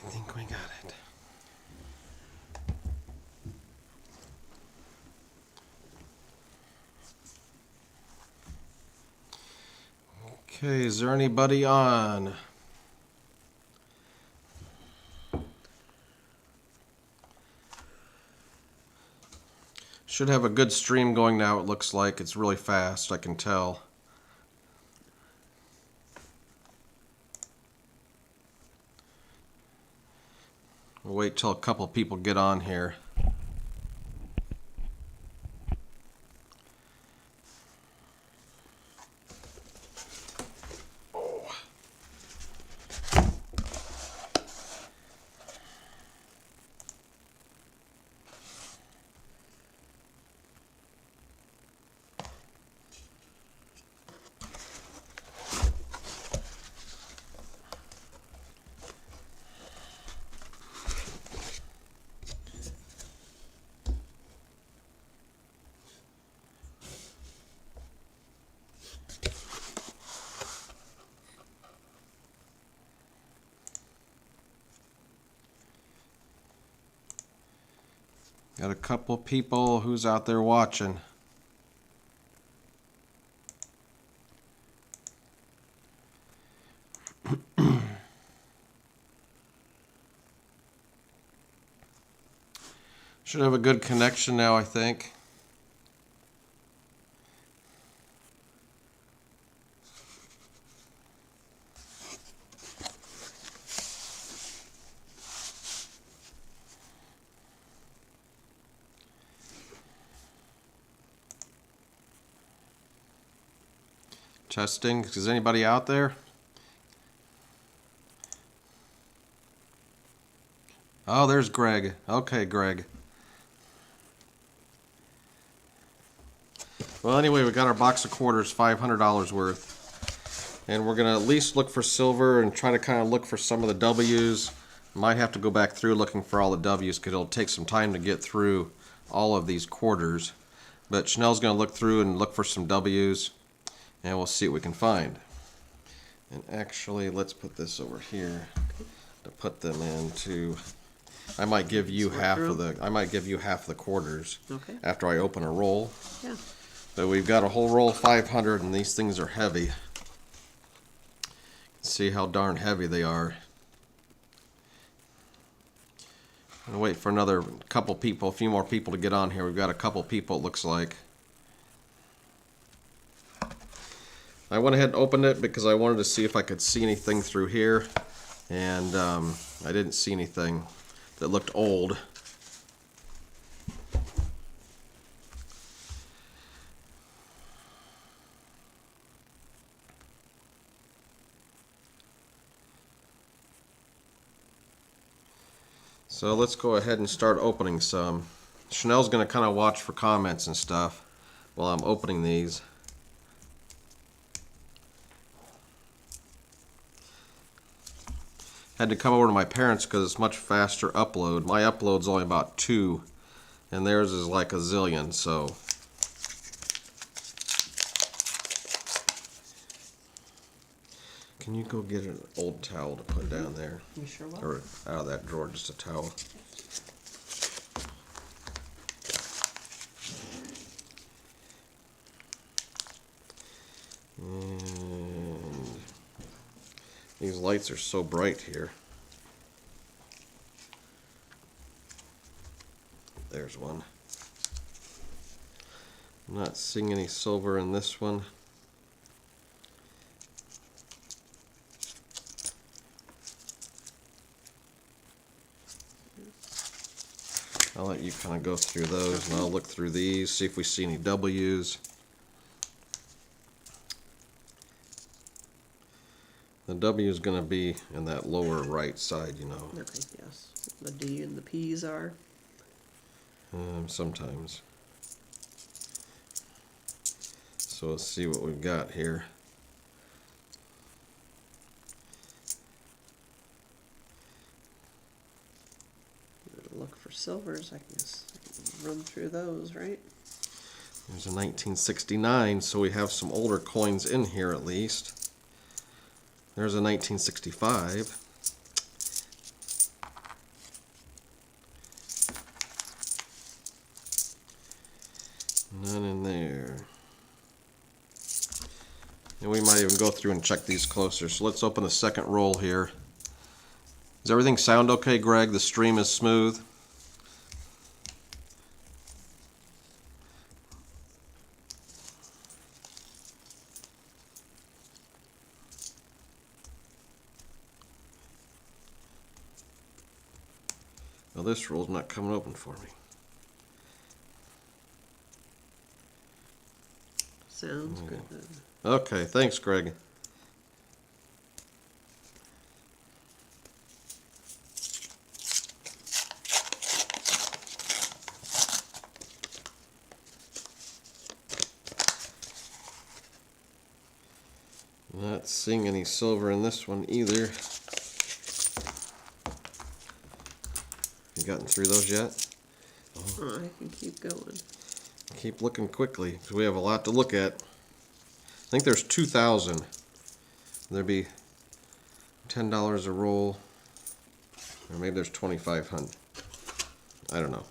I think we got it. Okay, is there anybody on? Should have a good stream going now, it looks like. It's really fast, I can tell. We'll wait till a couple people get on here. Got a couple people who's out there watching. Should have a good connection now, I think. Testing. Is anybody out there? Oh, there's Greg. Okay, Greg. Well, anyway, we got our box of quarters, $500 worth. And we're going to at least look for silver and try to kind of look for some of the W's. Might have to go back through looking for all the W's because it'll take some time to get through all of these quarters. But Chanel's going to look through and look for some W's. And we'll see what we can find. And actually, let's put this over here to put them into. I might give you half of the. I might give you half the quarters. Okay. After I open a roll. Yeah. But we've got a whole roll of 500, and these things are heavy. See how darn heavy they are. I'm gonna wait for another couple people, a few more people to get on here. We've got a couple people, it looks like. I went ahead and opened it because I wanted to see if I could see anything through here, and I didn't see anything that looked old. So let's go ahead and start opening some. Chanel's going to kind of watch for comments and stuff while I'm opening these. Had to come over to my parents because it's much faster upload. My upload's only about 2, and theirs is like a zillion, so. Can you go get an old towel to put down there? You sure will. Or out of that drawer, just a towel. And these lights are so bright here. There's one. I'm not seeing any silver in this one. I'll let you kind of go through those, and I'll look through these, see if we see any W's. The W is going to be in that lower right side, you know. Okay, yes. The D and the P's are. Sometimes. So let's see what we've got here. Look for silvers. I can just run through those, right? There's a 1969, so we have some older coins in here at least. There's a 1965. even go through and check these closer. So let's open the second roll here. Does everything sound okay, Greg? The stream is smooth? Well, this roll's not coming open for me. Sounds good. Okay, thanks, Greg. Not seeing any silver in this one either. You gotten through those yet? Oh, I can keep going. Keep looking quickly, because we have a lot to look at. I think there's 2,000. There'd be $10 a roll. Or maybe there's 2,500. I don't know.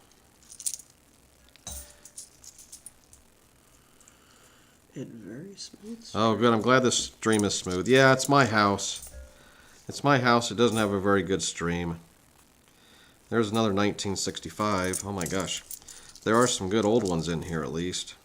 And very smooth. Oh, good. I'm glad this stream is smooth. Yeah, it's my house. It's my house. It doesn't have a very good stream. There's another 1965. Oh my gosh. There are some good old ones in here at least.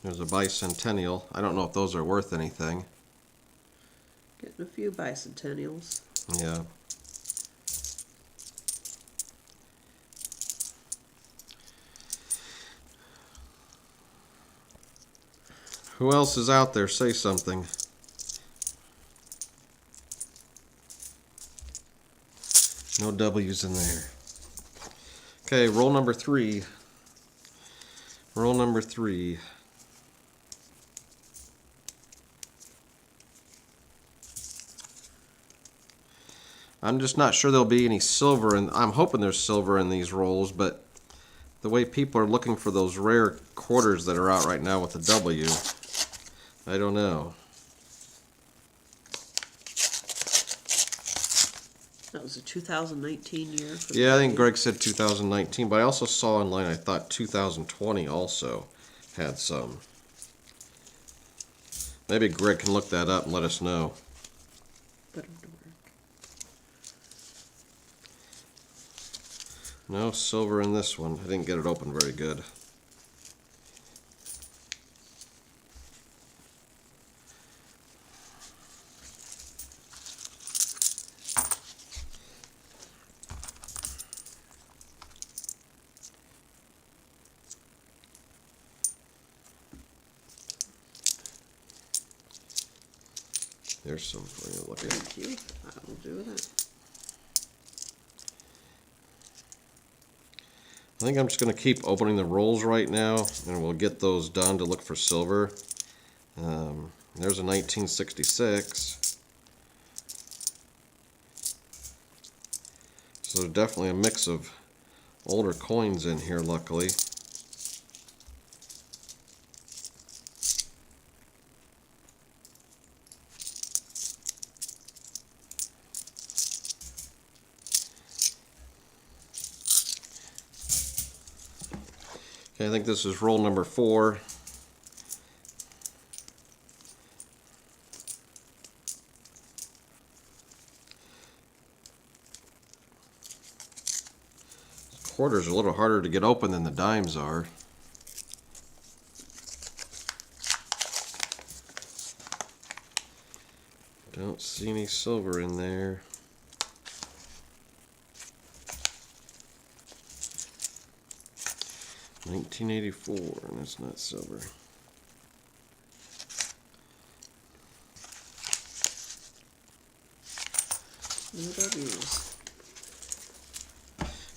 There's a bicentennial. I don't know if those are worth anything. Getting a few bicentennials. Yeah. Who else is out there? Say something. No W's in there. Okay, roll number 3. Roll number 3. I'm just not sure there'll be any silver, and I'm hoping there's silver in these rolls, but the way people are looking for those rare quarters that are out right now with the W, I don't know. That was a 2019 year. For Yeah, I think the- Greg said 2019, but I also saw online, I thought 2020 also had some. Maybe Greg can look that up and let us know. Put 'em to work. No silver in this one. I didn't get it open very good. There's some for you to look at. Thank you. I will do that. I think I'm just going to keep opening the rolls right now, and we'll get those done to look for silver. There's a 1966. So there's definitely a mix of older coins in here, luckily. Okay, I think this is roll number 4. Quarters are a little harder to get open than the dimes are. Don't see any silver in there. $1984, and it's not silver. No W's.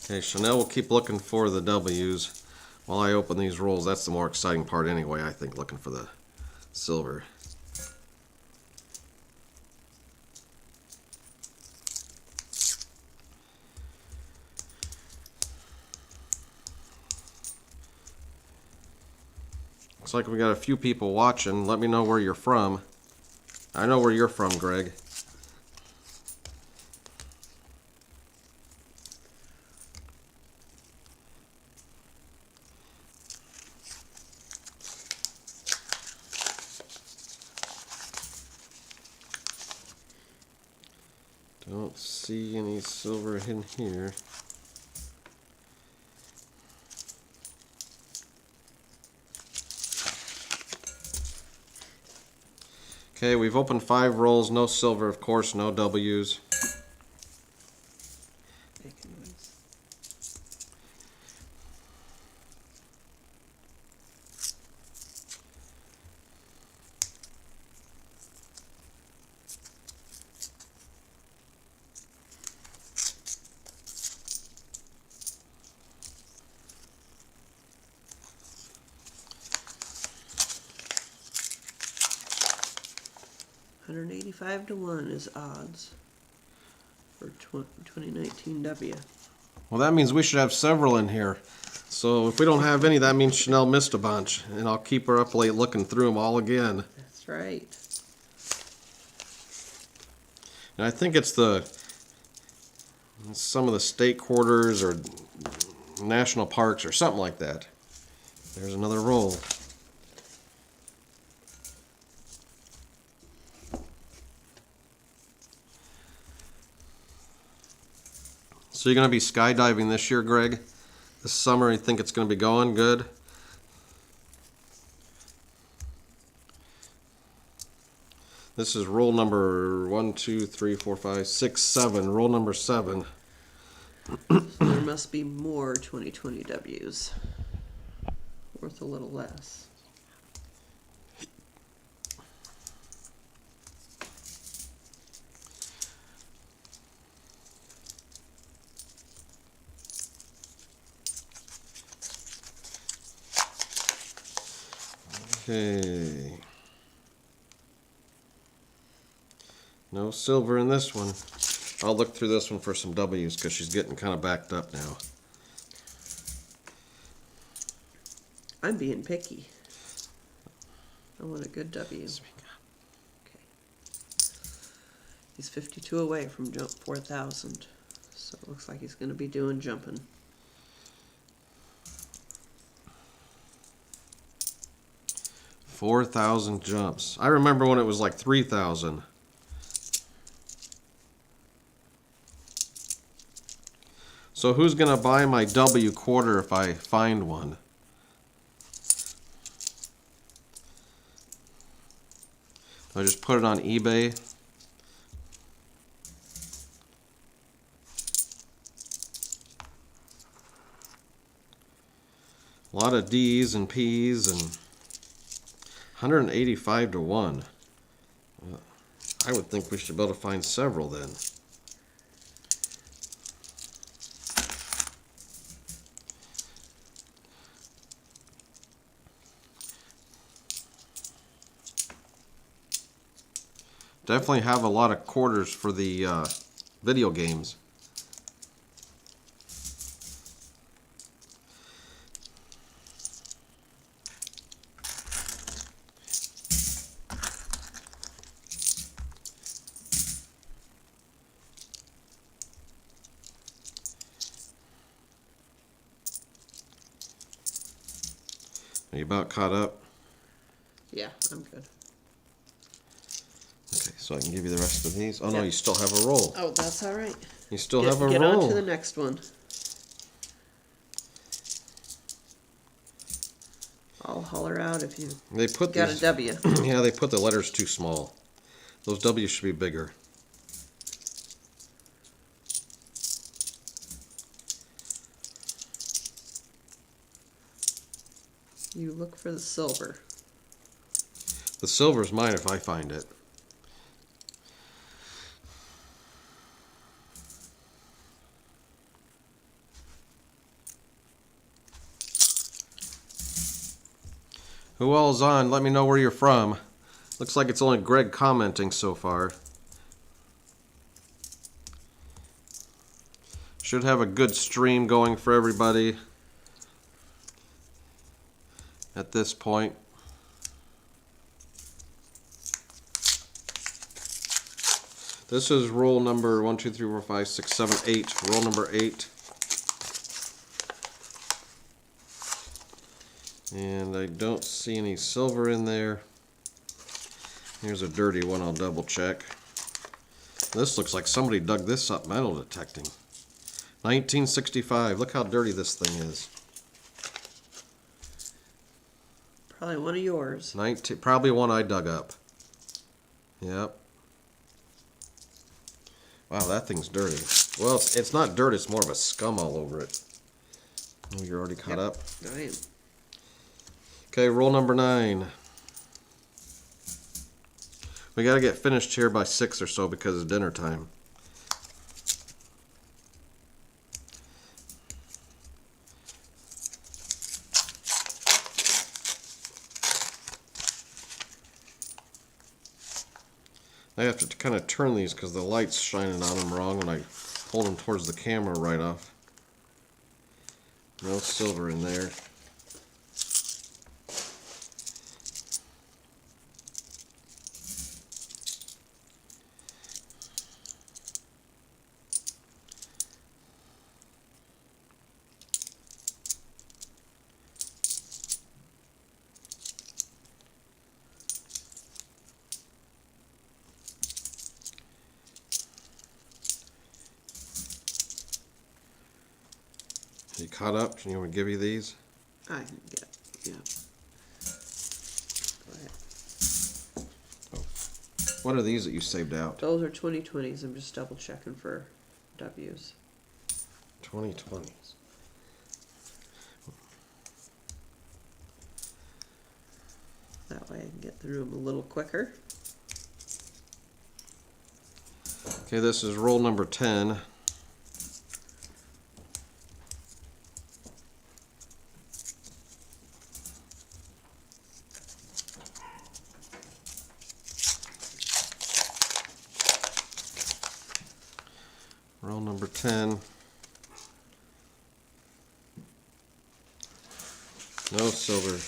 Okay, Chanel will keep looking for the W's while I open these rolls. That's the more exciting part anyway, I think, looking for the silver. like we got a few people watching. Let me know where you're from. I know where you're from, Greg. Don't see any silver in here. Okay, we've opened 5 rolls, no silver, of course, no W's. Making noise. $185 to 1 is odds for 2019 W. Well, that means we should have several in here. So if we don't have any, that means Chanel missed a bunch. And I'll keep her up late looking through them all again. That's right. And I think it's some of the state quarters or national parks or something like that. There's another roll. So you're going to be skydiving this year, Greg? This summer, you think it's going to be going good? This is roll number 1, 2, 3, 4, 5, 6, 7. Roll number 7. So there must be more 2020 Ws. Worth a little less. Okay. No silver in this one. I'll look through this one for some W's because she's getting kind of backed up now. I'm being picky. I want a good W. Okay. He's 52 away from jump 4,000. So it looks like he's going to be doing jumping. $4,000 jumps. I remember when it was like 3,000. So who's gonna buy my W quarter if I find one? Do I just put it on eBay? A lot of D's and P's and 185 to 1. I would think we should be able to find several then. Definitely have a lot of quarters for the video games. Are you about caught up? Yeah, I'm good. Okay, so I can give you the rest of these. Oh no, Yeah. you still have a roll. Oh, that's all right. You still have a Get roll. on to the next one. I'll holler out if you They put got these, a W. yeah, they put the letters too small. Those W's should be bigger. You look for the silver. The silver's mine if I find it. Who all's on? Let me know where you're from. Looks like it's only Greg commenting so far. Should have a good stream going for everybody at this point. This is roll number 1, 2, 3, 4, 5, 6, 7, 8. Roll number 8. And I don't see any silver in there. Here's a dirty one, I'll double check. This looks like somebody dug this up metal detecting. 1965. Look how dirty this thing is. Probably one of yours. Probably one I dug up. Yep. Wow, that thing's dirty. Well, it's not dirt, it's more of a scum all over it. Oh, you're already caught up? I am. Okay, roll number 9. We gotta get finished here by 6 or so because it's dinner time. I have to kind of turn these because the light's shining on them wrong when I hold them towards the camera right off. No silver in there. You caught up? You want me to give you these? I can get, yeah. Go ahead. What are these that you saved out? Those are 2020s. I'm just double checking for W's. 2020s. That way I can get through them a little quicker. Okay, this is roll number 10. Roll number 10. No silver.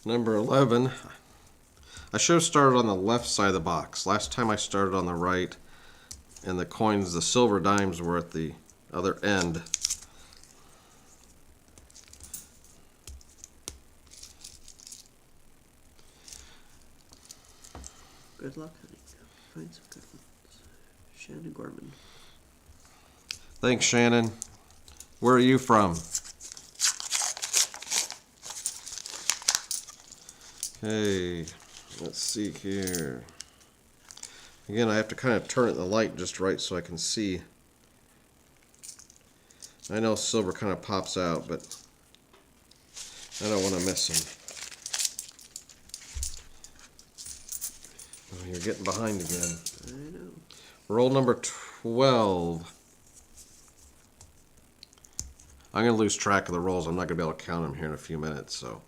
Number 11. I should have started on the left side of the box. Last time I started on the right, and the coins, the silver dimes, were at the other end. Good luck, honey. Find some good ones. Shannon Gorman. Thanks, Shannon. Where are you from? Okay, let's see here. Again, I have to kind of turn it in the light just right so I can see. I know silver kind of pops out, but I don't want to miss them. Oh, you're getting behind again. I know. Roll number 12. I'm going to lose track of the rolls. I'm not going to be able to count them here in a few minutes, so.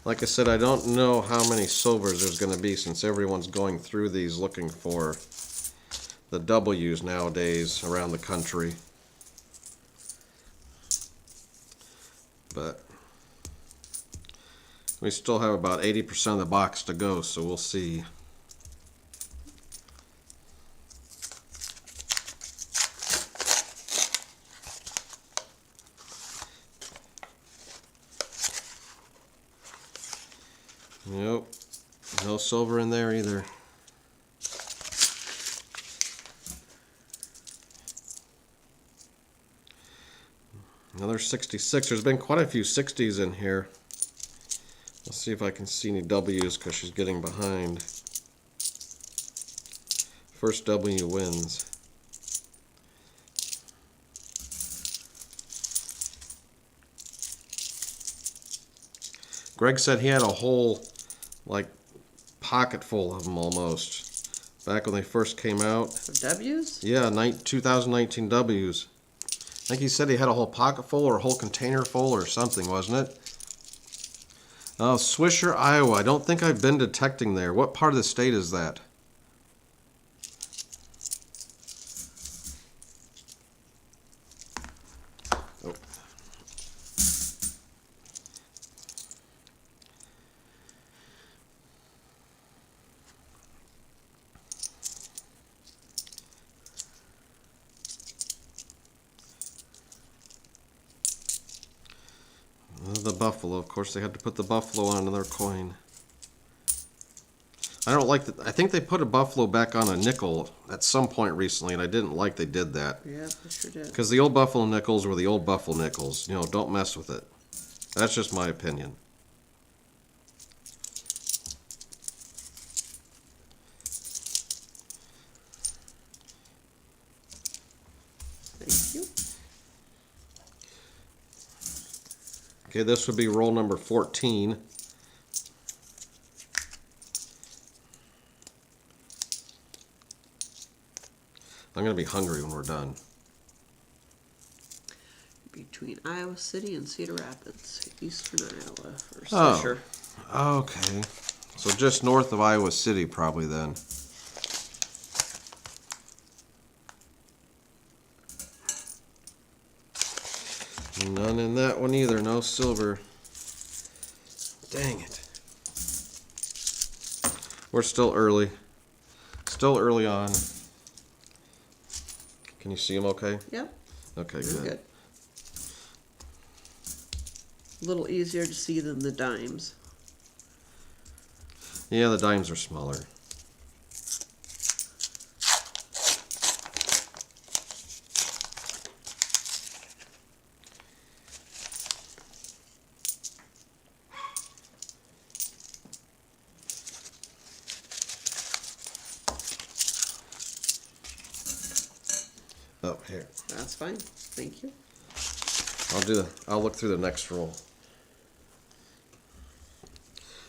Like I said, I don't know how many silvers there's going to be since everyone's going through these looking for the W's nowadays around the country. But we still have about 80% of the box to go, so we'll see. Nope, no silver in there either. Another 66. There's been quite a few 60s in here. Let's see if I can see any W's because she's getting behind. First W wins. Greg said he had a whole, like, pocket full of them almost. Back when they first came out. For W's? Yeah, 2019 W's. think he said he had a whole pocket full or a whole container full or something, wasn't it? Oh, Swisher, Iowa. I don't think I've been detecting there. What part of the state is that? Oh. The buffalo. Of course, they had to put the buffalo on their coin. I don't like that. I think they put a buffalo back on a nickel at some point recently, and I didn't like they did that. Yeah, they sure did. Because the old buffalo nickels were the old buffalo nickels. You know, don't mess with it. That's just my opinion. Thank you. Okay, this would be roll number 14. I'm going to be hungry when we're done. Between Iowa City and Cedar Rapids, eastern Iowa, or Oh. Swisher. Okay. So just north of Iowa City, probably then. None in that one either. No silver. Dang it. We're still early. Still early on. Can you see them okay? Yep, Okay, they're good. good. A little easier to see than the dimes. Yeah, the dimes are smaller. Oh, here. That's fine. Thank you. I'll look through the next roll.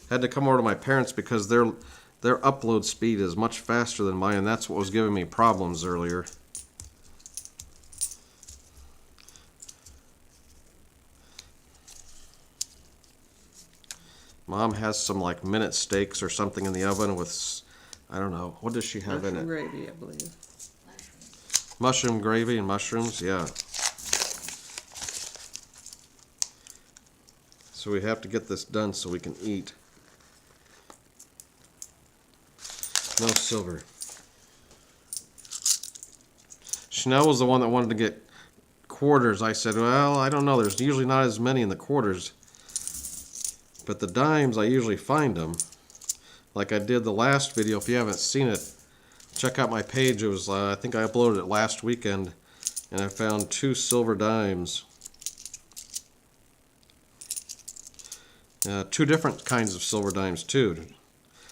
Had to come over to my parents because their upload speed is much faster than mine, and that's what was giving me problems earlier. Mom has some like minute steaks or something in the oven with, I don't know, what does she have in Mushroom it? gravy, I believe. Mushroom gravy and mushrooms, yeah. So we have to get this done so we can eat. No silver. Chanel was the one that wanted to get quarters. I said, well, I don't know. There's usually not as many in the quarters. But the dimes, I usually find them. Like I did the last video. If you haven't seen it, check out my page. It was, I think I uploaded it last weekend. And I found 2 silver dimes. 2 different kinds of silver dimes, too.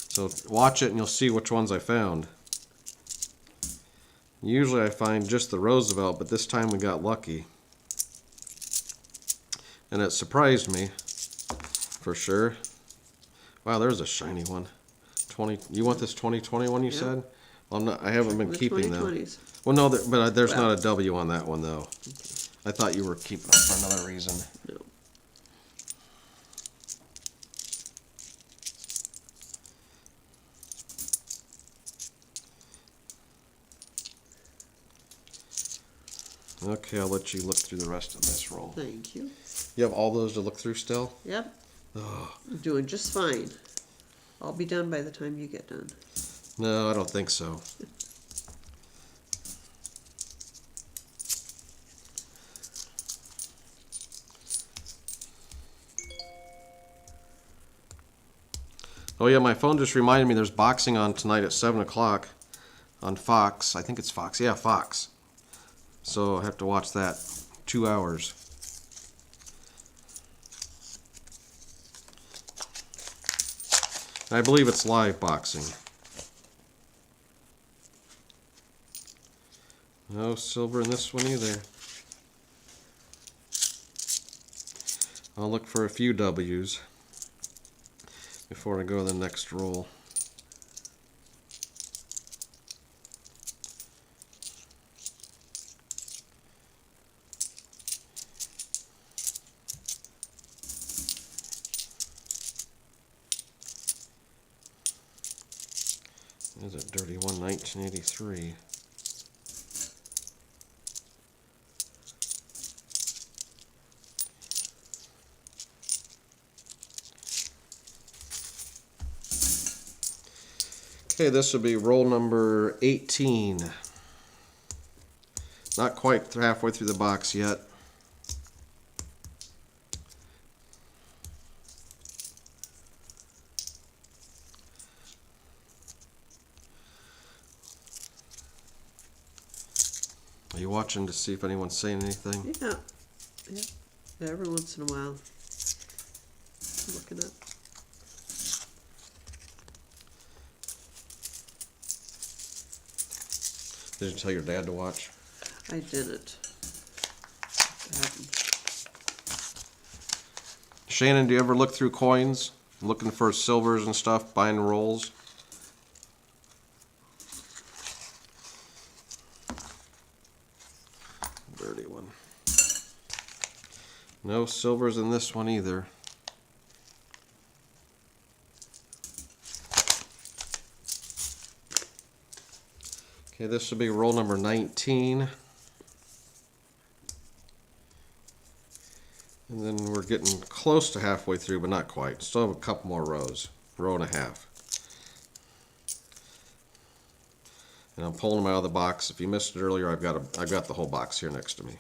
So watch it and you'll see which ones I found. Usually I find just the Roosevelt, but this time we got lucky. And it surprised me, for sure. Wow, there's a shiny one. You want this 2021 you Yeah. said? Well, I haven't been The keeping them. 2020s. Well, no, but there's Well. not a W on that one, though. I thought you were keeping them for another reason. No. Okay, I'll let you look through the rest of this roll. Thank you. You have all those to look through still? Yep. Oh, I'm doing just fine. I'll be done by the time you get done. no, I don't think so. Oh yeah, my phone just reminded me there's boxing on tonight at 7 o'clock on Fox. I think it's Fox. Yeah, Fox. So I have to watch that. 2 hours. I believe it's live boxing. No silver in this one either. I'll look for a few W's before I go to the next roll. Is it dirty one, 1983? Okay, this would be roll number 18. Not quite halfway through the box yet. Are you watching to see if anyone's saying anything? Yeah. Yeah. Every once in a while. Looking up. Did you tell your dad to watch? I didn't. Shannon, do you ever look through coins? Looking for silvers and stuff, buying rolls? Dirty one. No silvers in this one either. Okay, this should be roll number 19. And then we're getting close to halfway through, but not quite. Still have a couple more rows. Row and a half. And I'm pulling them out of the box. If you missed it earlier, I've got the whole box here next to me.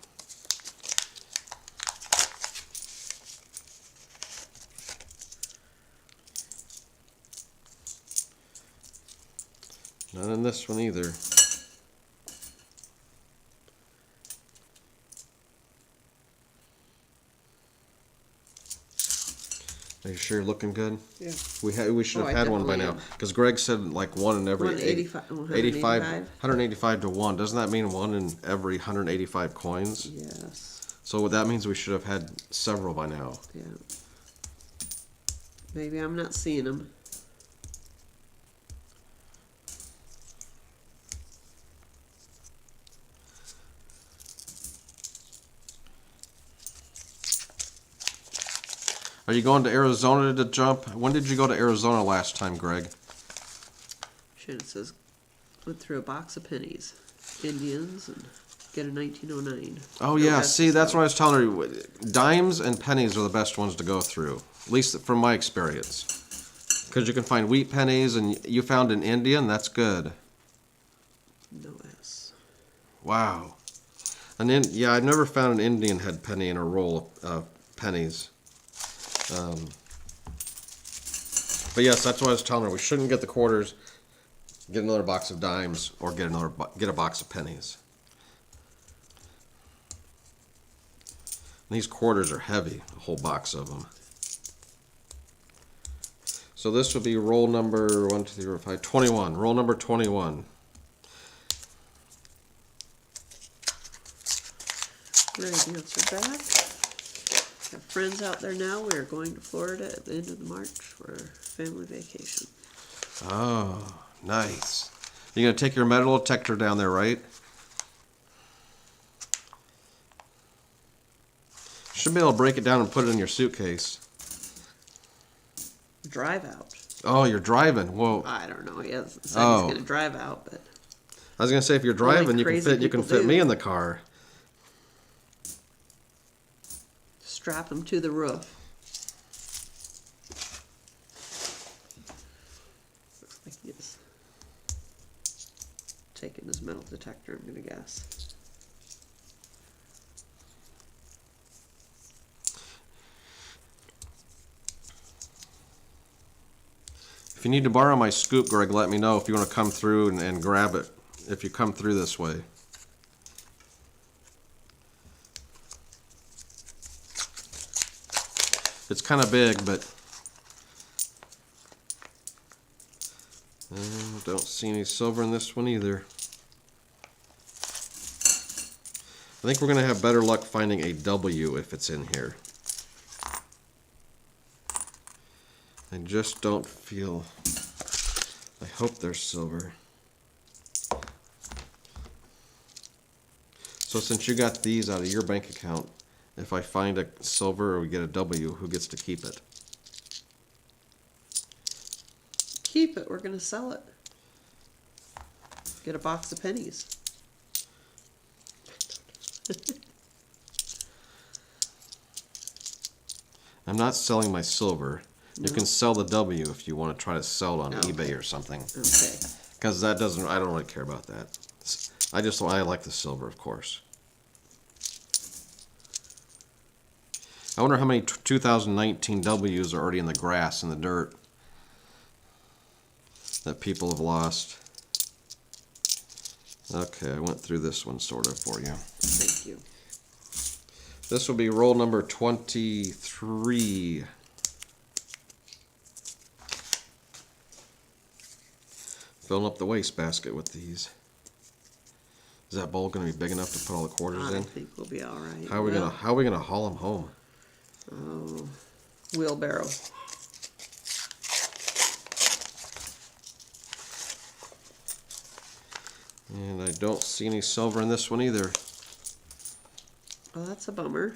None in this one either. Are you sure you're looking good? Yeah. We should have I had one by now. definitely am. Because Greg said like one in every 185 to 1. Doesn't that mean one in every 185 coins? Yes. So that means we should have had several by now. Yeah. Maybe I'm not seeing them. Are you going to Arizona to jump? When did you go to Arizona last time, Greg? Shannon says, went through a box of pennies. Indians and get a 1909. Oh No yeah, guesses, see, that's though. what I was telling her. Dimes and pennies are the best ones to go through, at least from my experience. Because you can find wheat pennies, and you found an Indian. That's good. No S. Wow. Yeah, I've never found an Indian head penny in a roll of pennies. But yes, that's what I was telling her. We shouldn't get the quarters, get another box of dimes, or get a box of pennies. And these quarters are heavy, a whole box of them. So this would be roll number 1, 2, 3, 4, 5, 21. Roll number 21. Radios are back. Have friends out there now. We are going to Florida at the end of March for a family vacation. Oh, nice. You're going to take your metal detector down there, right? Should be able to break it down and put it in your suitcase. Drive out. Oh, you're driving. Whoa. I don't know. He hasn't said Oh. he's going to drive out, but I was going to say, if you're Only driving, you crazy can people fit do. me in the car. strap him to the roof. Looks like he is taking his metal detector, I'm going to guess. If you need to borrow my scoop, Greg, let me know if you want to come through and grab it, if you come through this way. It's kind of big, but don't see any silver in this one either. I think we're going to have better luck finding a W if it's in here. I just don't feel... I hope there's silver. So since you got these out of your bank account, if I find a silver or we get a W, who gets to keep it? Keep it, we're going to sell it. Get a box of pennies. I'm not selling my silver. You No. can sell the W if you want to try to sell it on Okay. eBay or something. Okay. Because that doesn't, I don't really care about that. I like the silver, of course. I wonder how many 2019 W's are already in the grass and the dirt that people have lost. Okay, I went through this one sort of for you. Thank you. This will be roll number 23. Filling up the wastebasket with these. Is that bowl going to be big enough to put all the quarters I in? think we'll be all right. How are we gonna haul them home? Oh, wheelbarrow. And I don't see any silver in this one either. Oh, that's a bummer.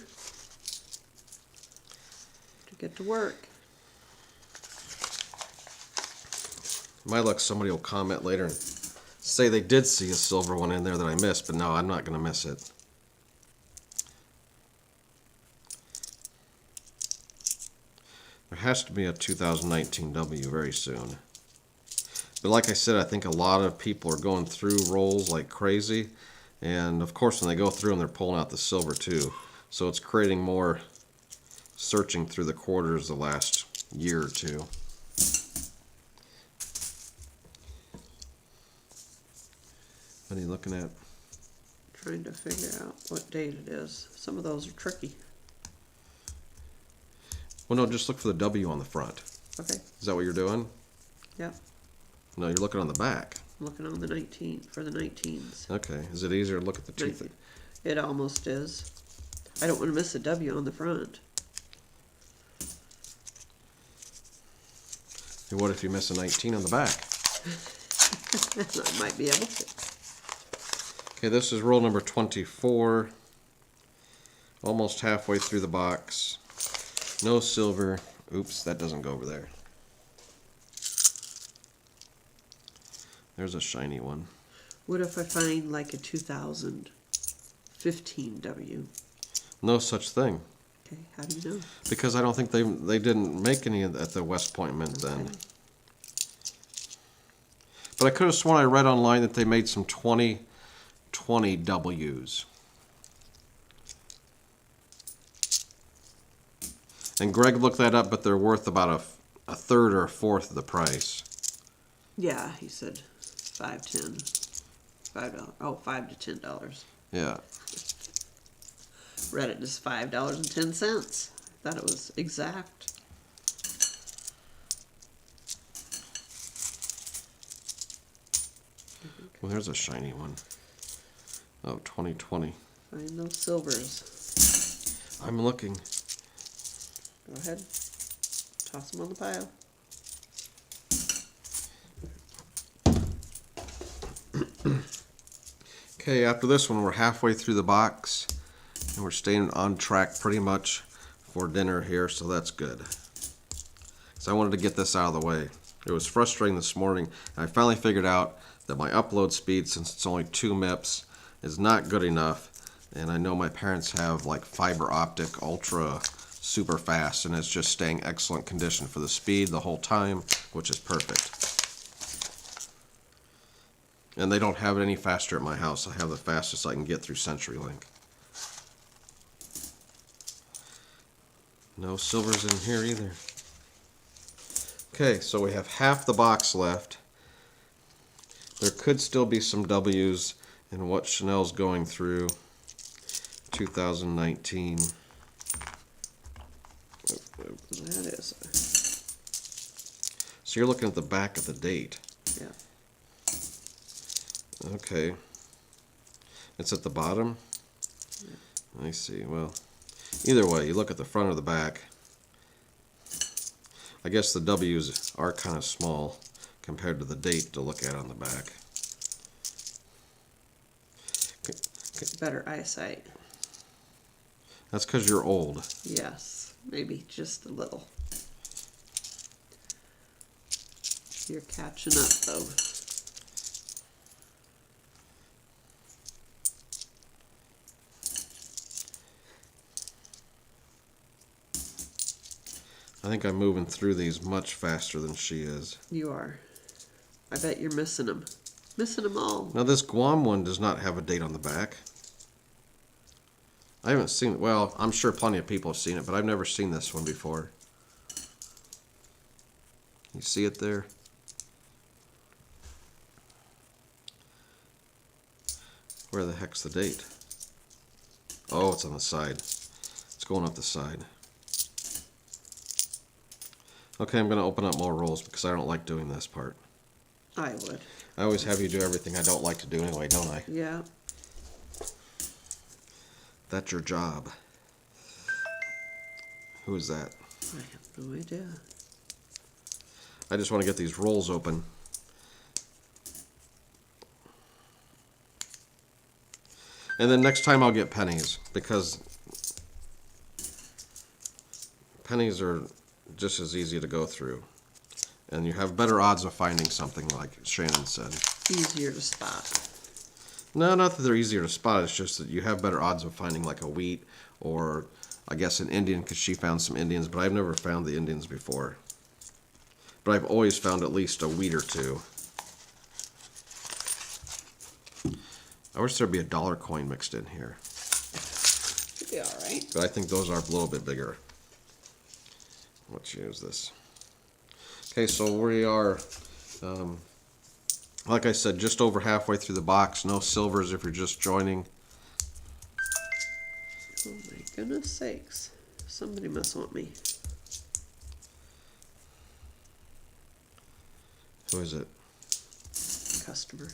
To get to work. My luck, somebody will comment later and say they did see a silver one in there that I missed, but no, I'm not gonna miss it. There has to be a 2019 W very soon. But like I said, I think a lot of people are going through rolls like crazy. And of course, when they go through them, they're pulling out the silver too. So it's creating more searching through the quarters the last year or two. What are you looking at? Trying to figure out what date it is. Some of those are tricky. Well, no, just look for the W on the front. Okay. Is that what you're doing? Yep. No, you're looking on the back. I'm looking on the 19 for the 19s. Okay. Is it easier to look at the two things? It almost is. I don't want to miss a W on the front. What if you miss a 19 on the back? I might be able to. Okay, this is roll number 24. Almost halfway through the box. No silver. Oops, that doesn't go over there. There's a shiny one. What if I find like a 2015 W? No such thing. Okay, how do you know? Because I don't think they didn't make any at the West Point Mint then. Okay. But I could have sworn I read online that they made some 2020 W's. And Greg looked that up, but they're worth about a third or a fourth of the price. Yeah, he said $5 to $10. Yeah. Read it as $5.10. Thought it was exact. Well, there's a shiny one. Oh, 2020. Find those silvers. I'm looking. Go ahead. Toss them on the pile. Okay, after this one, we're halfway through the box. And we're staying on track pretty much for dinner here, so that's good. So I wanted to get this out of the way. It was frustrating this morning. I finally figured out that my upload speed, since it's only 2 MIPS, is not good enough. And I know my parents have like fiber optic ultra super fast, and it's just staying excellent condition for the speed the whole time, which is perfect. And they don't have it any faster at my house. I have the fastest I can get through CenturyLink. No silvers in here either. Okay, so we have half the box left. There could still be some W's in what Chanel's going through. 2019. That is. So you're looking at the back of the date. Yeah. Okay. It's at the bottom? I see. Well, either way, you look at the front or the back. I guess the W's are kind of small compared to the date to look at on the back. Better eyesight. That's because you're old. Yes. Maybe just a little. You're catching up though. I think I'm moving through these much faster than she is. You are. I bet you're missing them. Missing them all. Now this Guam one does not have a date on the back. I haven't seen it. Well, I'm sure plenty of people have seen it, but I've never seen this one before. You see it there? Where the heck's the date? Oh, it's on the side. It's going up the side. Okay, I'm going to open up more rolls because I don't like doing this part. I would. I always have you do everything I don't like to do anyway, don't I? Yeah. That's your job. Who is that? I have no idea. I just want to get these rolls open. And then next time I'll get pennies, because pennies are just as easy to go through. And you have better odds of finding something, like Shannon said. Easier to spot. No, not that they're easier to spot, it's just that you have better odds of finding like a wheat or I guess an Indian, because she found some Indians, but I've never found the Indians before. But I've always found at least a wheat or two. I wish there'd be a dollar coin mixed in here. Should be alright. But I think those are a little bit bigger. Let's use this. Okay, so we are, like I said, just over halfway through the box. No silvers if you're just joining. Oh my goodness sakes. Somebody must want me. Who is it? Customer.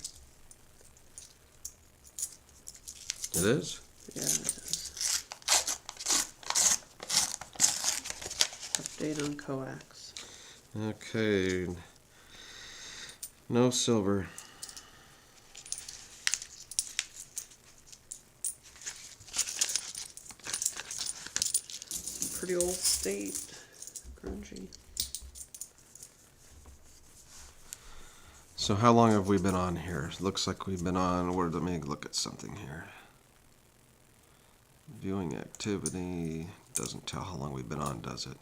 It is? Yeah, it is. Update on coax. Okay. No silver. Pretty old state. Grungy. So how long have we been on here? Looks like we've been on, let me look at something here. Viewing activity. Doesn't tell how long we've been on, does it?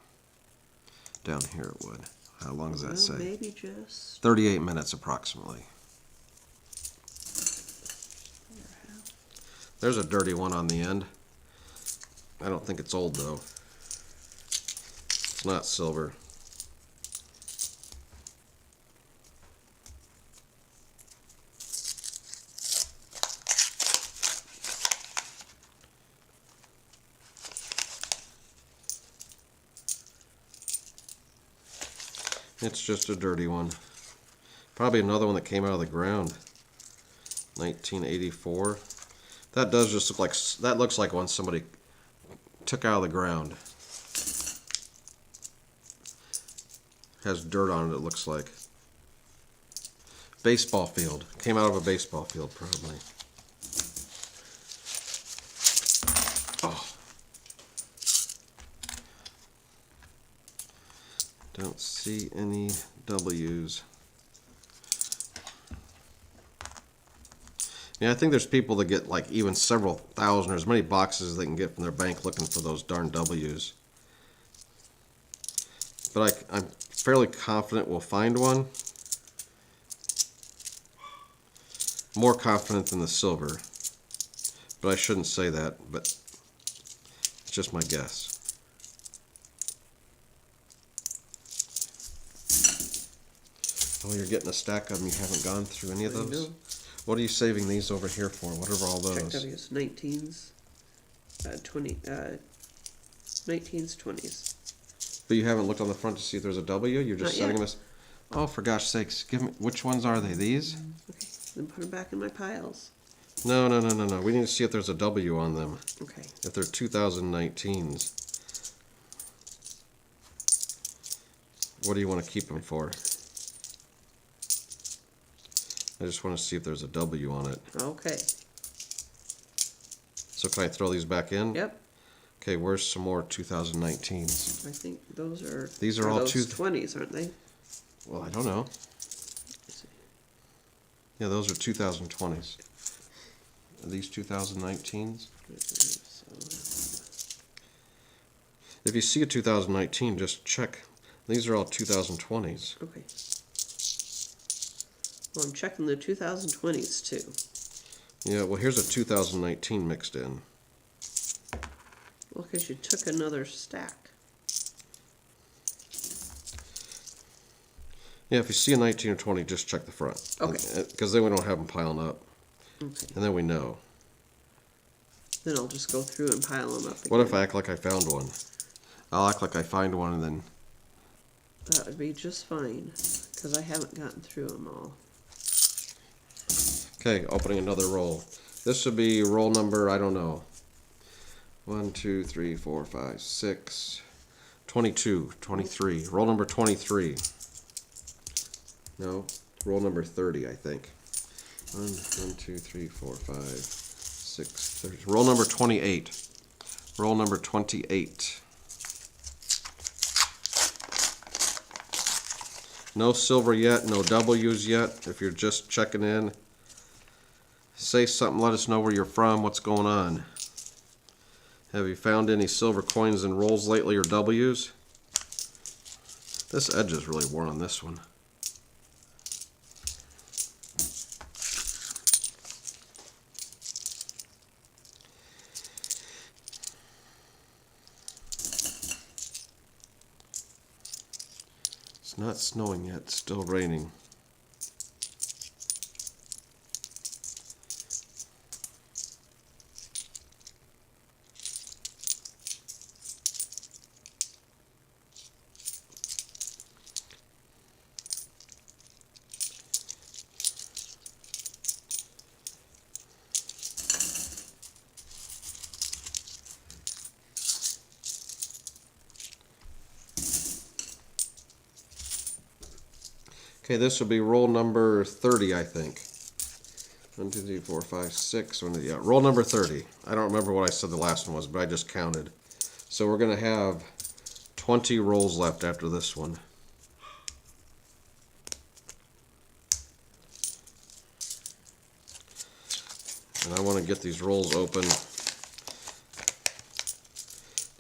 Down here it would. How long does that Well, say? maybe just 38 minutes approximately. There's a dirty one on the end. I don't think it's old though. It's not silver. It's just a dirty one. Probably another one that came out of the ground. 1984. That does just look like, that looks like one somebody took out of the ground. Has dirt on it, it looks like. Baseball field. Came out of a baseball field, probably. Oh. Don't see any W's. Yeah, I think there's people that get like even several thousand or as many boxes as they can get from their bank looking for those darn W's. But I'm fairly confident we'll find one. More confident than the silver. But I shouldn't say that, but it's just my guess. Oh, you're getting a stack of them. You haven't gone through any of I those? know. What are you saving these over here for? What are all Check those? W's, 19s, 19s, 20s. But you haven't looked on the front to see if there's a W? You're just Not setting yet. them as... Oh, for gosh sakes. Give me... Which ones are they? These? Okay, then put them back in my piles. No. We need to see if there's a W on them. Okay. If they're 2019s. What do you want to keep them for? I just want to see if there's a W on it. Okay. So can I throw these back in? Yep. Okay, where's some more 2019s? I think those are. These are all those two- 20s, aren't they? Well, I don't know. Let's see. Yeah, those are 2020s. Are these 2019s? So, If you see a 2019, just check. These are all 2020s. Okay. Well, I'm checking the 2020s too. Yeah, well, here's a 2019 mixed in. Well, because you took another stack. Yeah, if you see a 19 or 20, just check the front. Okay. Because then we don't have them piling up. Okay. And then we know. Then I'll just go through and pile them up again. What if I act like I found one? I'll act like I find one and then... That would be just fine, because I haven't gotten through them all. Okay, opening another roll. This would be roll number, I don't know. 1, 2, 3, 4, 5, 6, 22, 23. Roll number 23. No, roll number 30, I think. 1, 2, 3, 4, 5, 6, 30. Roll number 28. Roll number 28. No silver yet, no W's yet. If you're just checking in, say something, let us know where you're from, what's going on. Have you found any silver coins and rolls lately or W's? This edge is really worn on this one. It's not snowing yet, it's still raining. Okay, this will be roll number 30, I think. 1, 2, 3, 4, 5, 6. Yeah, roll number 30. I don't remember what I said the last one was, but I just counted. So we're going to have 20 rolls left after this one. And I want to get these rolls open to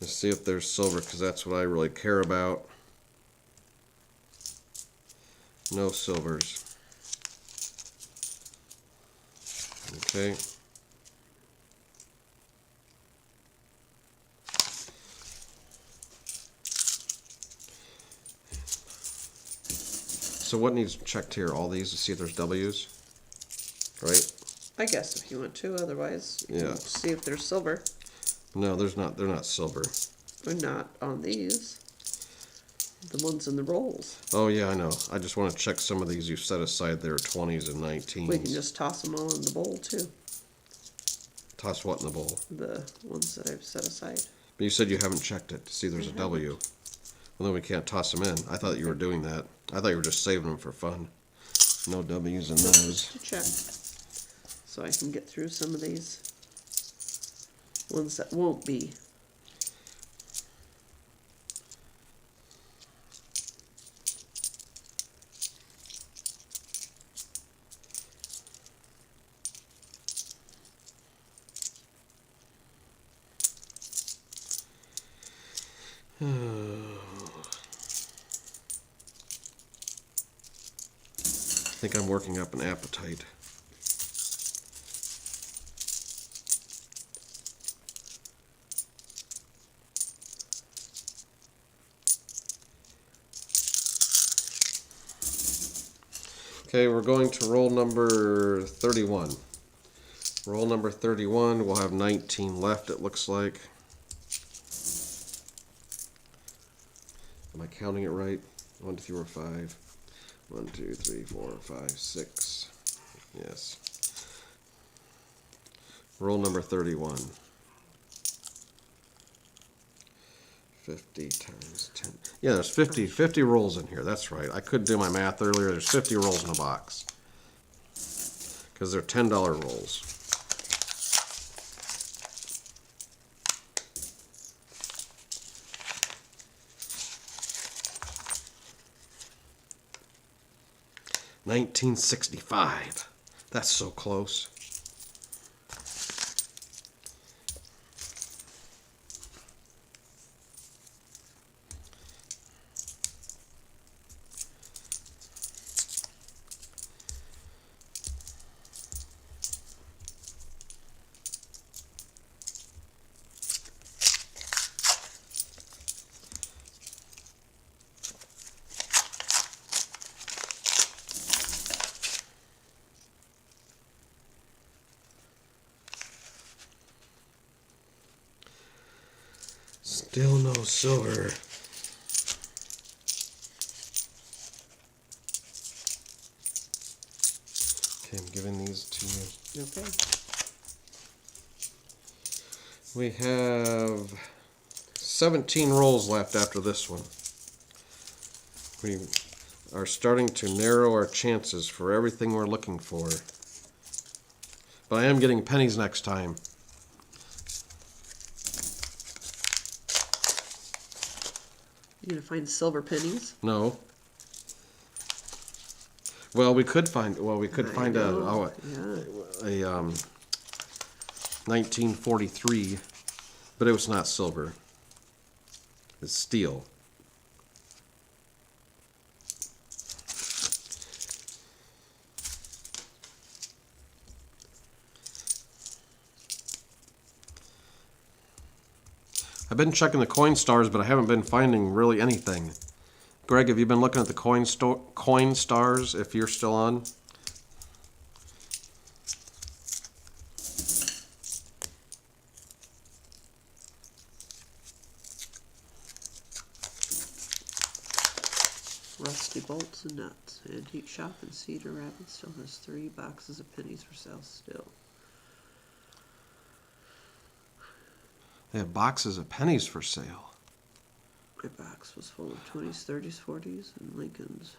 see if there's silver, because that's what I really care about. No silvers. Okay. So what needs checked here? All these to see if there's W's? Right? I guess if you want to, otherwise you Yeah. can see if there's silver. No, there's not. They're not silver. Or not on these. The ones in the rolls. Oh yeah, I know. I just want to check some of these you set aside there, 20s and 19s. We can just toss them all in the bowl too. Toss what in the bowl? The ones that I've set aside. But you said you haven't checked it to see if there's a W. Well, then we can't toss them in. I thought you were doing that. I thought you were just saving them for fun. No W's in those. To check. So I can get through some of these ones that won't be. I think I'm working up an appetite. Okay, we're going to roll number 31. Roll number 31, we'll have 19 left, it looks like. Am I counting it right? 1, 2, 3, 4, 5. 1, 2, 3, 4, 5, 6. Yes. Roll number 31. 50 times 10. Yeah, there's 50 rolls in here. That's right. I couldn't do my math earlier. There's 50 rolls in a box. Because they're $10 rolls. $19.65. That's so close. Still no silver. Okay, I'm giving these to you. Okay. We have 17 rolls left after this one. We are starting to narrow our chances for everything we're looking for. But I am getting pennies next time. You gonna find silver pennies? No. Well, we could find. Well, we could I find know, a 1943, but it was not silver. It's steel. I've been checking the coin stars, but I haven't been finding really anything. Greg, have you been looking at the coin stars if you're still on? Rusty bolts and nuts. Antique shop in Cedar Rapids still has 3 boxes of pennies for sale still. They have boxes of pennies for sale. My box was full of 20s, 30s, 40s, and Lincolns.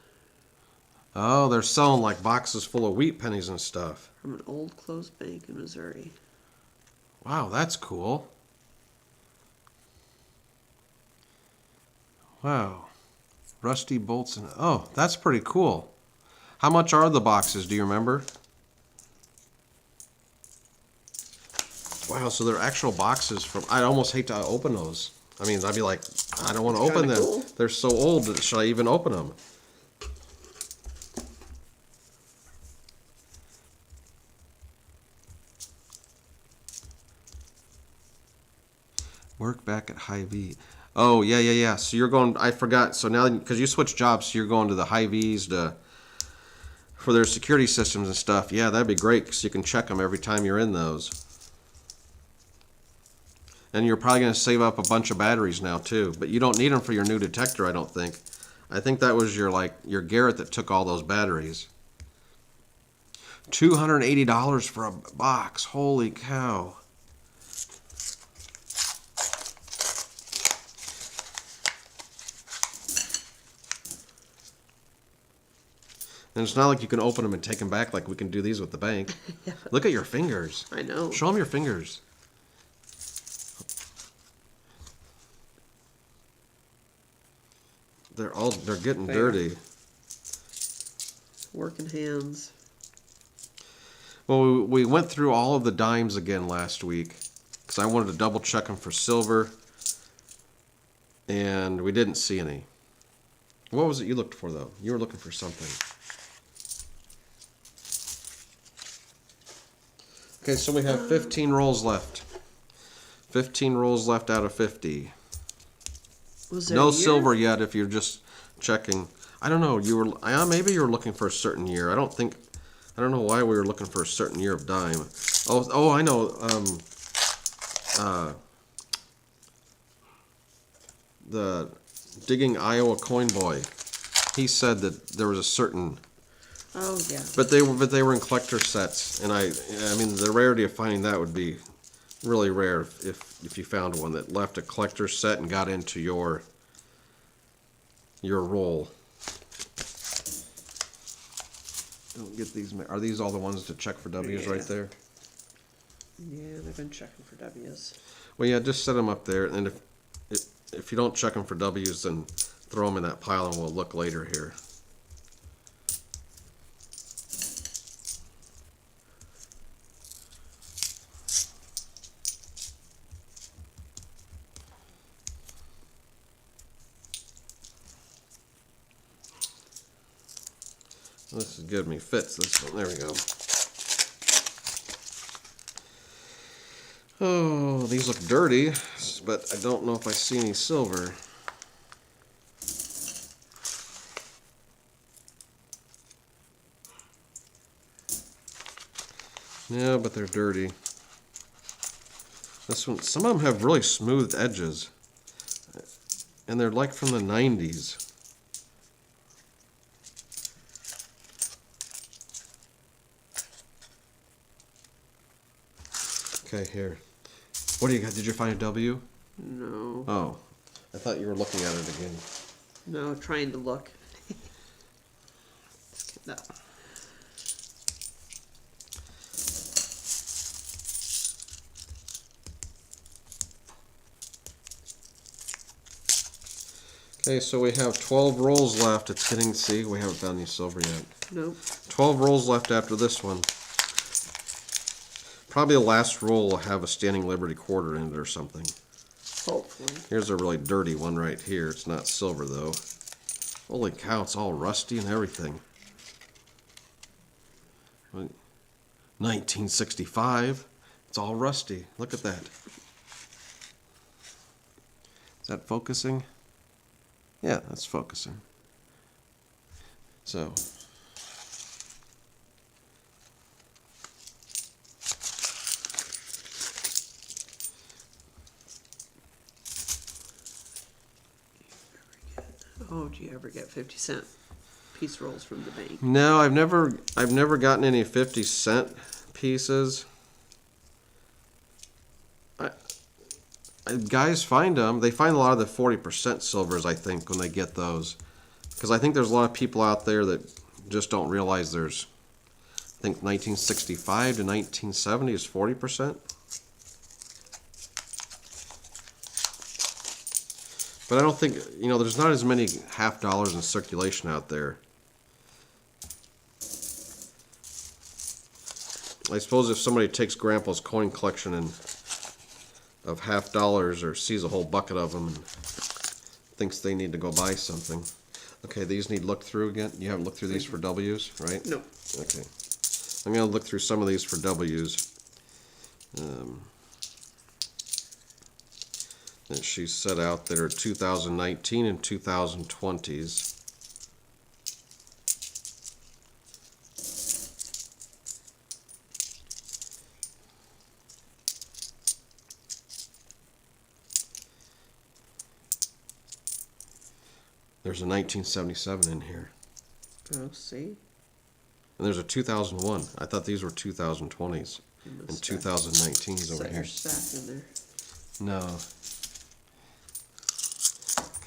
Oh, they're selling like boxes full of wheat pennies and stuff. From an old closed bank in Missouri. Wow, that's cool. Wow. Rusty bolts and... Oh, that's pretty cool. How much are the boxes? Do you remember? Wow, so they're actual boxes from... I'd almost hate to open those. I mean, I'd be like, I don't want to open them. Cool. They're so old. Should I even open them? Work back at Hy-Vee. Oh, yeah. So you're going... I forgot. So now, because you switched jobs, so you're going to the Hy-Vees for their security systems and stuff. Yeah, that'd be great because you can check them every time you're in those. And you're probably going to save up a bunch of batteries now too. But you don't need them for your new detector, I don't think. I think that was your Garrett that took all those batteries. $280 for a box. Holy cow. And it's not like you can open them and take them back like we can do these with the bank. Yeah. Look at your fingers. I know. Show them your fingers. They're getting Fair. dirty. Working hands. Well, we went through all of the dimes again last week because I wanted to double check them for silver, and we didn't see any. What was it you looked for though? You were looking for something. Okay, so we have 15 rolls left. 15 rolls left out of 50. Was there No a year? silver yet if you're just checking. I don't know. Maybe you were looking for a certain year. I don't know why we were looking for a certain year of dime. Oh, I know. The Digging Iowa Coin Boy. He said that there was a certain... Oh, yeah. But they were in collector sets, and I mean the rarity of finding that would be really rare if you found one that left a collector set and got into your roll. Don't get these. Are these all the ones to check for W's Yeah. right there? Yeah, they've been checking for W's. Well, yeah, just set them up there, and if you don't check them for W's, then throw them in that pile, and we'll look later here. This is good. Me fits this one. There we go. Oh, these look dirty, but I don't know if I see any silver. Yeah, but they're dirty. This one, some of them have really smooth edges. And they're like from the 90s. Okay, here. What do you got? Did you find a W? No. Oh, I thought you were looking at it again. No, trying to look. No. Okay, so we have 12 rolls left. It's getting, see, we haven't found any silver yet. Nope. 12 rolls left after this one. Probably the last roll will have a Standing Liberty quarter in it or something. Hopefully. Here's a really dirty one right here. It's not silver though. Holy cow, it's all rusty and everything. 1965. It's all rusty. Look at that. Is that focusing? Yeah, that's focusing. So. Oh, do you ever get 50-cent piece rolls from the bank? No, I've never gotten any 50-cent pieces. Guys find them. They find a lot of the 40% silvers, I think, when they get those. Because I think there's a lot of people out there that just don't realize there's, I think 1965 to 1970 is 40%. But I don't think, you know, there's not as many half dollars in circulation out there. I suppose if somebody takes Grandpa's coin collection and of half dollars or sees a whole bucket of them and thinks they need to go buy something. Okay, these need looked through again. You haven't looked through these for W's, right? No. Okay. I'm going to look through some of these for W's. That she set out that are 2019 and 2020s. There's a 1977 in here. Oh, see? And there's a 2001. I thought these were 2020s. And 2019s over Set here. your stack in there. No.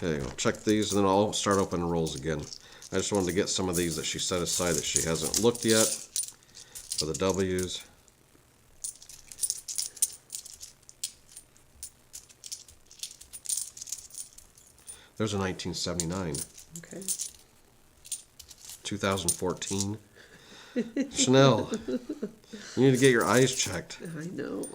Okay, I'll check these and then I'll start opening rolls again. I just wanted to get some of these that she set aside that she hasn't looked yet for the W's. There's a 1979. Okay. 2014. Chanel, you need to get your eyes checked. I know.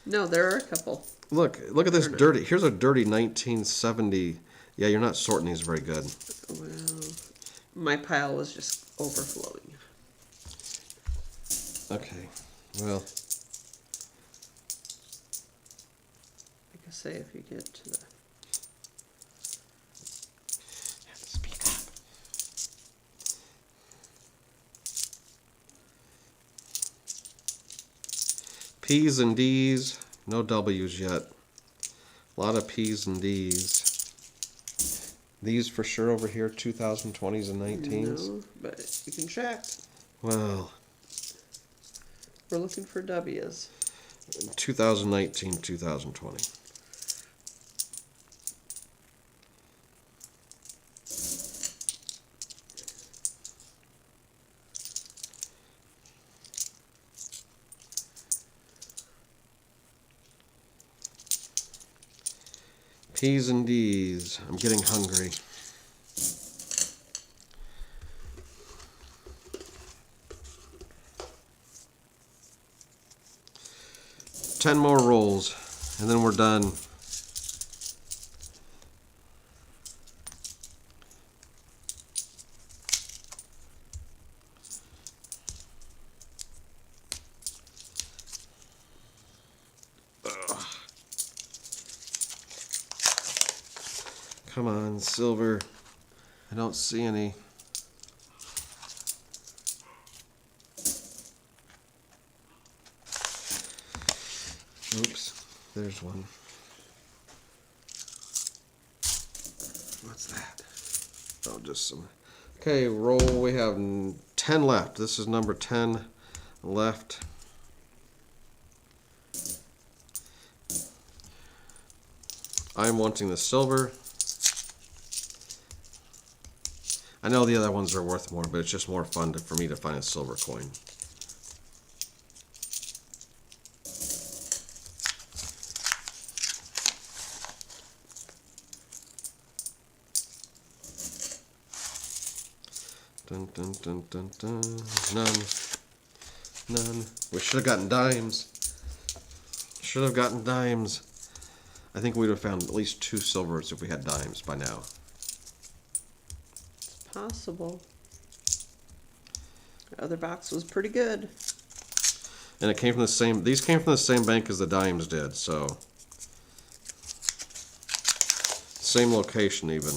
No, there are a couple. Look at this dirty. Here's a dirty 1970. Yeah, you're not sorting these very good. Well, my pile was just overflowing. Okay, well. Like I say, if you get to the... Speak up. P's and D's. No W's yet. A lot of P's and D's. These for sure over here, 2020s and 19s. No, but you can check. Well, We're looking for W's. 2019, 2020. P's and D's. I'm getting hungry. Ten more rolls, and then we're done. Come on, silver. I don't see any. Oops, there's one. What's that? Oh, just some. Okay, roll. We have 10 left. This is number 10 left. I'm wanting the silver. I know the other ones are worth more, but it's just more fun for me to find a silver coin. Dun, dun, dun, dun, dun. None. None. We should have gotten dimes. Should have gotten dimes. I think we would have found at least 2 silvers if we had dimes by now. It's possible. The other box was pretty good. And it came from the same, these came from the same bank as the dimes did, so. Same location even.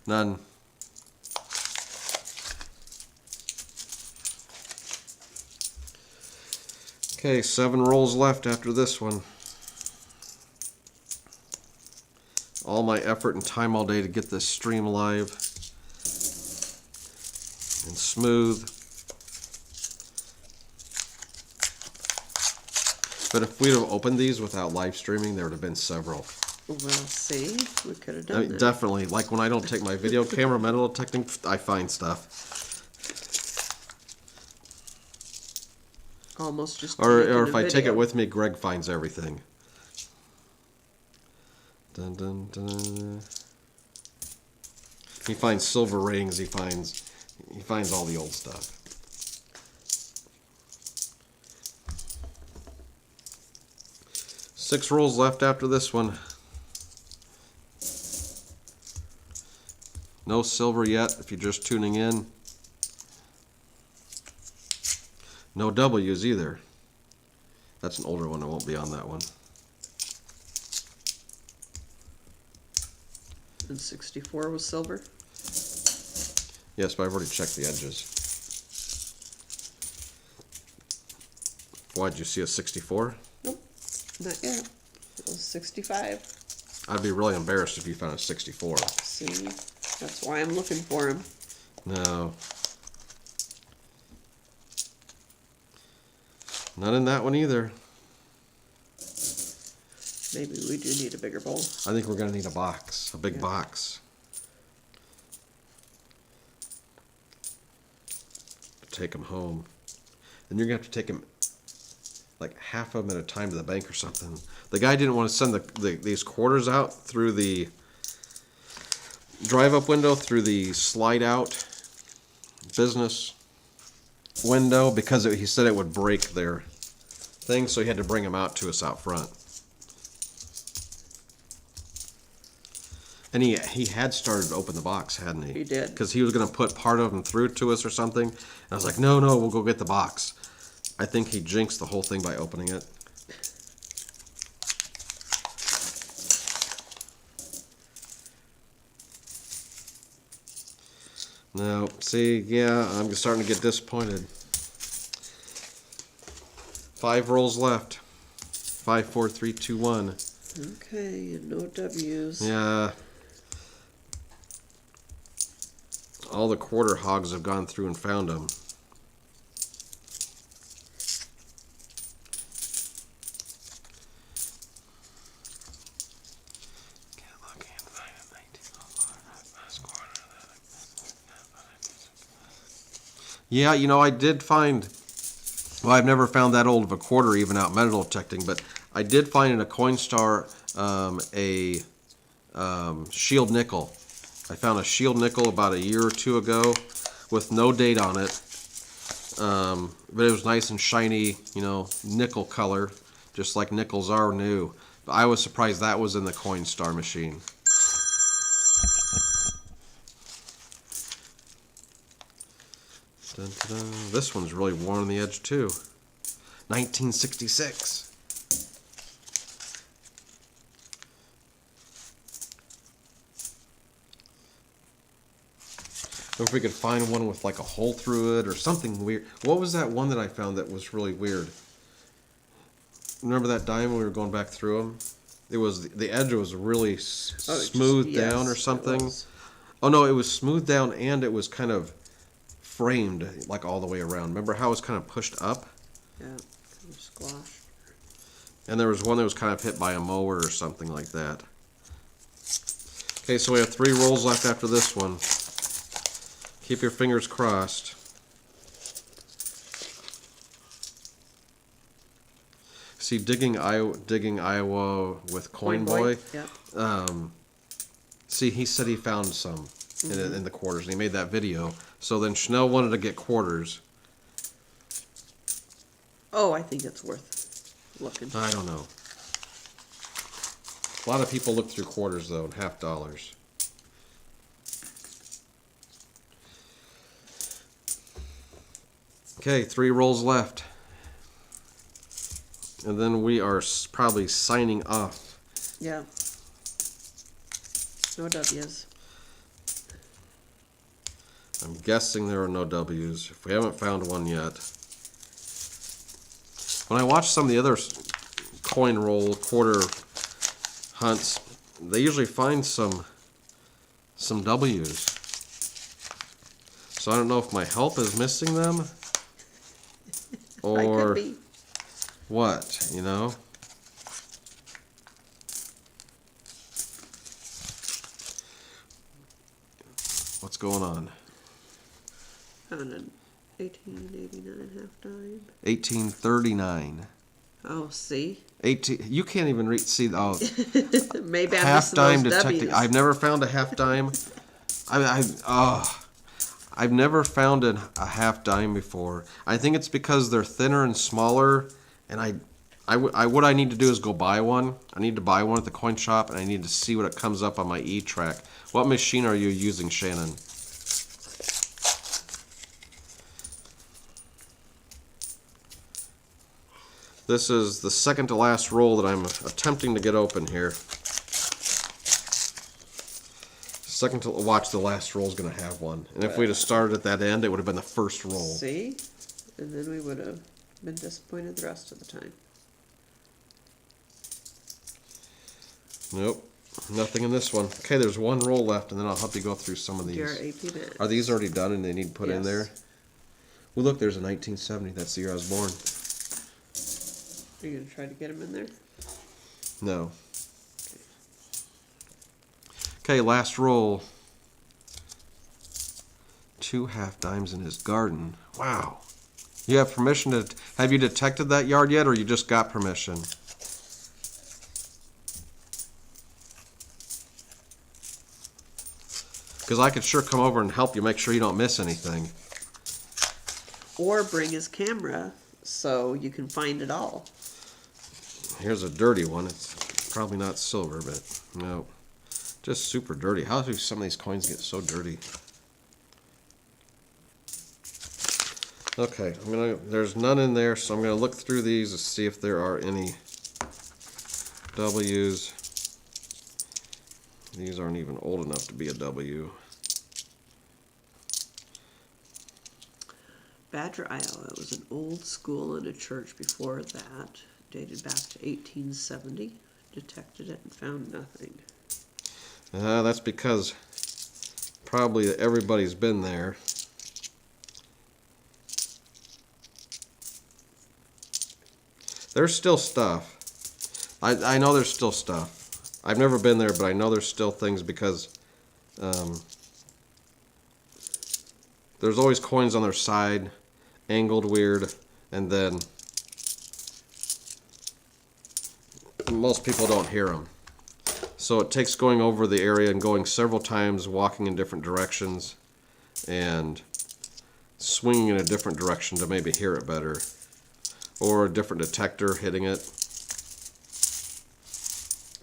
None. Okay, 7 rolls left after this one. All my effort and time all day to get this stream live and smooth. But if we'd have opened these without live streaming, there would have been several. Well, see, we could have done I mean, that. definitely. Like when I don't take my video camera metal detecting, I find stuff. Almost just. Or making if a I take video. it with me, Greg finds everything. Dun, dun, dun. He finds silver rings. He finds all the old stuff. Six rolls left after this one. No silver yet if you're just tuning in. No W's either. That's an older one. I won't be on that one. And 64 was silver. Yes, but I've already checked the edges. Why, did you see a 64? Nope, not yet. It was 65. I'd be really embarrassed if you found a 64. See, that's why I'm looking for him. No. None in that one either. Maybe we do need a bigger bowl. I think we're going to need a box, a big Yeah. box. To take them home. And you're going to have to take them, like half of them at a time to the bank or something. The guy didn't want to send these quarters out through the drive-up window, through the slide-out business window, because he said it would break their thing, so he had to bring them out to us out front. And he had started to open the box, hadn't he? He did. Because he was going to put part of them through to us or something. And I was like, no, we'll go get the box. I think he jinxed the whole thing by opening it. No, see, yeah, I'm starting to get disappointed. 5 rolls left. 5, 4, 3, 2, 1. Okay, and no W's. Yeah. All the quarter hogs have gone through and found them. Yeah, you know, I did find, well, I've never found that old of a quarter even out metal detecting, but I did find in a Coinstar a shield nickel. I found a shield nickel about a year or two ago with no date on it, but it was nice and shiny, you know, nickel color, just like nickels are new. But I was surprised that was in the Coinstar machine. Dun, dun, dun. This one's really worn on the edge too. 1966. If we could find one with like a hole through it or something weird. What was that one that I found that was really weird? Remember that dime when we were going back through them? It was the edge was really Oh, it just- smoothed down yes, or it something. was. Oh no, it was smoothed down and it was kind of framed like all the way around. Remember how it was kind of pushed up? Yeah, kind of squash. And there was one that was kind of hit by a mower or something like that. Okay, so we have 3 rolls left after this one. Keep your fingers crossed. See, digging Iowa with Coin Boy. Yep. See, he said he found some in the quarters, and he made that video. So then Chanel wanted to get quarters. Oh, I think it's worth looking. I don't know. A lot of people look through quarters, though, and half dollars. Okay, 3 rolls left. And then we are probably signing off. Yeah. No W's. I'm guessing there are no W's. If we haven't found one yet. When I watch some of the other coin roll quarter hunts, they usually find some W's. So I don't know if my help is missing them I or could be. what, you know? What's going on? Found an 1889 half dime. 1839. Oh, see? 18. You can't even read. See, oh, Maybe I'm half missing dime those detective. W's. I've never found a half dime. I've never found a half dime before. I think it's because they're thinner and smaller, and what I need to do is go buy one. I need to buy one at the coin shop, and I need to see what it comes up on my E-Track. What machine are you using, Shannon? This is the second to last roll that I'm attempting to get open here. Second to watch, the last roll is going to have one. And if we'd have started at that end, it would have been the first roll. See? And then we would have been disappointed the rest of the time. Nope, nothing in this one. Okay, there's 1 roll left, and then I'll help you go through some of Dear these. AP Man. Are these already done and they need put in Yes. there? Well, look, there's a 1970. That's the year I was born. Are you going to try to get him in there? No. Okay, last roll. 2 half dimes in his garden. Wow. You have permission to... Have you detected that yard yet, or you just got permission? Because I could sure come over and help you make sure you don't miss anything. Or bring his camera so you can find it all. Here's a dirty one. It's probably not silver, but no. Just super dirty. How do some of these coins get so dirty? Okay, there's none in there, so I'm gonna look through these to see if there are any W's. These aren't even old enough to be a W. Badger, Iowa was an old school and a church before that, dated back to 1870. Detected it and found nothing. That's because probably everybody's been there. There's still stuff. I know there's still stuff. I've never been there, but I know there's still things because there's always coins on their side, angled weird, and then most people don't hear them. So it takes going over the area and going several times, walking in different directions, and swinging in a different direction to maybe hear it better. Or a different detector hitting it.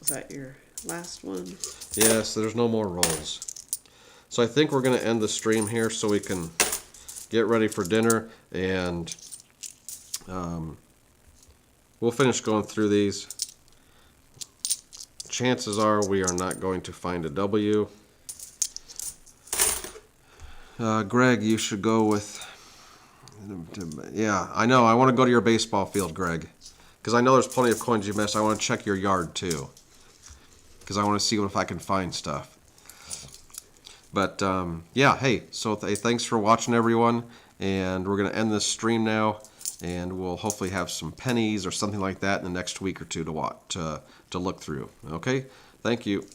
Is that your last one? Yes, there's no more rolls. So I think we're going to end the stream here so we can get ready for dinner, and we'll finish going through these. Chances are we are not going to find a W. Greg, you should go with... Yeah, I know. I want to go to your baseball field, Greg. Because I know there's plenty of coins you missed. I want to check your yard, too. because I want to see if I can find stuff. But yeah, hey, so thanks for watching, everyone, and we're gonna end this stream now, and we'll hopefully have some pennies or something like that in the next week or two to watch to look through. Okay, thank you.